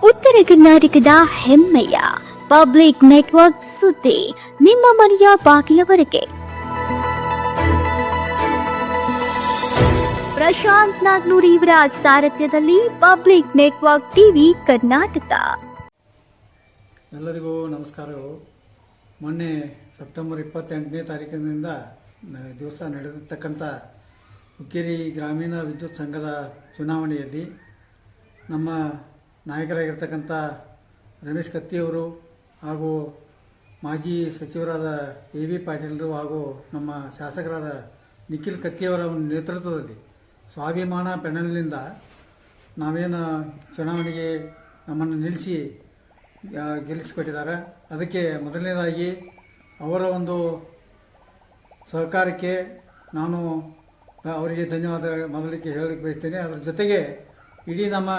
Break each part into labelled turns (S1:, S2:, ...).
S1: ಉತ್ತರ ಕರ್ನಾಟಕದ ಹೆಮ್ಮೆಯ ಪಬ್ಲಿಕ್ ನೆಟ್ವರ್ಕ್ ಸುದ್ದಿ ನಿಮ್ಮ ಮನೆಯ ಬಾಗಿಲವರೆಗೆ. ಪ್ರಶಾಂತ್ ನಾಗ್ನೂರ್ ಇವರ ಸಾರಥ್ಯದಲ್ಲಿ ಪಬ್ಲಿಕ್ ನೆಟ್ವರ್ಕ್ ಟಿವಿ ಕರ್ನಾಟಕ.
S2: ಎಲ್ಲರಿಗೂ ನಮಸ್ಕಾರಗಳು. ಮೊನ್ನೆ ಸೆಪ್ಟೆಂಬರ್ 28ನೇ ತಾರೀಕಿನಿಂದ ದಿವಸ ನಡೆದಿರ್ತಕ್ಕಂಥ ಹುಕ್ಕೇರಿ ಗ್ರಾಮೀಣ ವಿದ್ಯುತ್ ಸಂಘದ ಚುನಾವಣೆಯಲ್ಲಿ ನಮ್ಮ ನಾಯಕರಾಗಿರ್ತಕ್ಕಂಥ ರಮೇಶ್ ಕತ್ತಿಯವರು ಹಾಗೂ ಮಾಜಿ ಸಚಿವರಾದ ಎ.ವಿ. ಪಾಟೀಲರು ಹಾಗೂ ನಮ್ಮ ಶಾಸಕರಾದ ನಿಖಿಲ್ ಕತ್ತಿಯವರ ನೇತೃತ್ವದಲ್ಲಿ ಸ್ವಾಭಿಮಾನ ಪ್ಯಾನೆಲ್ನಿಂದ ನಾವೇನು ಚುನಾವಣೆಗೆ ನಮ್ಮನ್ನು ನಿಲ್ಲಿಸಿ ಗೆಲ್ಲಿಸಿಕೊಟ್ಟಿದ್ದಾರೆ. ಅದಕ್ಕೆ ಮೊದಲನೇದಾಗಿ ಅವರ ಒಂದು ಸಹಕಾರಕ್ಕೆ ನಾನು ಅವರಿಗೆ ಧನ್ಯವಾದ ಮೊದಲಿಗೆ ಹೇಳಲಿಕ್ಕೆ ಬಯಸ್ತೇನೆ. ಅದರ ಜೊತೆಗೆ ಇಡೀ ನಮ್ಮ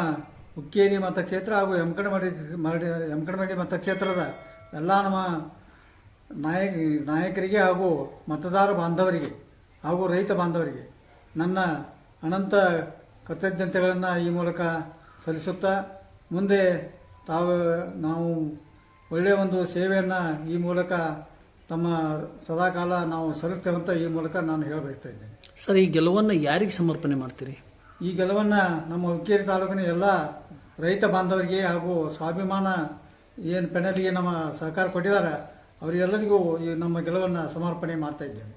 S2: ಹುಕ್ಕೇರಿ ಮತಕ್ಷೇತ್ರ ಹಾಗೂ ಯಮಕನಮರಡಿ ಮತಕ್ಷೇತ್ರದ ಎಲ್ಲ ನಮ್ಮ ನಾಯಕರಿಗೆ ಹಾಗೂ ಮತದಾರ ಬಾಂಧವರಿಗೆ ಹಾಗೂ ರೈತ ಬಾಂಧವರಿಗೆ ನನ್ನ ಅನಂತ ಕೃತಜ್ಞತೆಗಳನ್ನು ಈ ಮೂಲಕ ಸಲ್ಲಿಸುತ್ತಾ ಮುಂದೆ ನಾವು ಒಳ್ಳೆಯ ಒಂದು ಸೇವೆಯನ್ನು ಈ ಮೂಲಕ ತಮ್ಮ ಸದಾಕಾಲ ನಾವು ಸಲ್ಲಿಸ್ತೇವೆ ಅಂತ ಈ ಮೂಲಕ ನಾನು ಹೇಳಬಯಸ್ತಾ ಇದ್ದೇನೆ.
S3: ಸರ್, ಈ ಗೆಲುವನ್ನು ಯಾರಿಗೆ ಸಮರ್ಪಣೆ ಮಾಡ್ತೀರಿ? ಈ
S2: ಗೆಲುವನ್ನು ನಮ್ಮ ಹುಕ್ಕೇರಿ ತಾಲೂಕಿನ ಎಲ್ಲ ರೈತ ಬಾಂಧವರಿಗೆ ಹಾಗೂ ಸ್ವಾಭಿಮಾನ ಏನು ಪೆನಲ್ಗೆ ನಮ್ಮ ಸಹಕಾರ ಕೊಟ್ಟಿದ್ದಾರೆ ಅವರಿಗೆಲ್ಲರಿಗೂ ಈ ನಮ್ಮ ಗೆಲುವನ್ನು ಸಮರ್ಪಣೆ ಮಾಡ್ತಾ ಇದ್ದೇವೆ.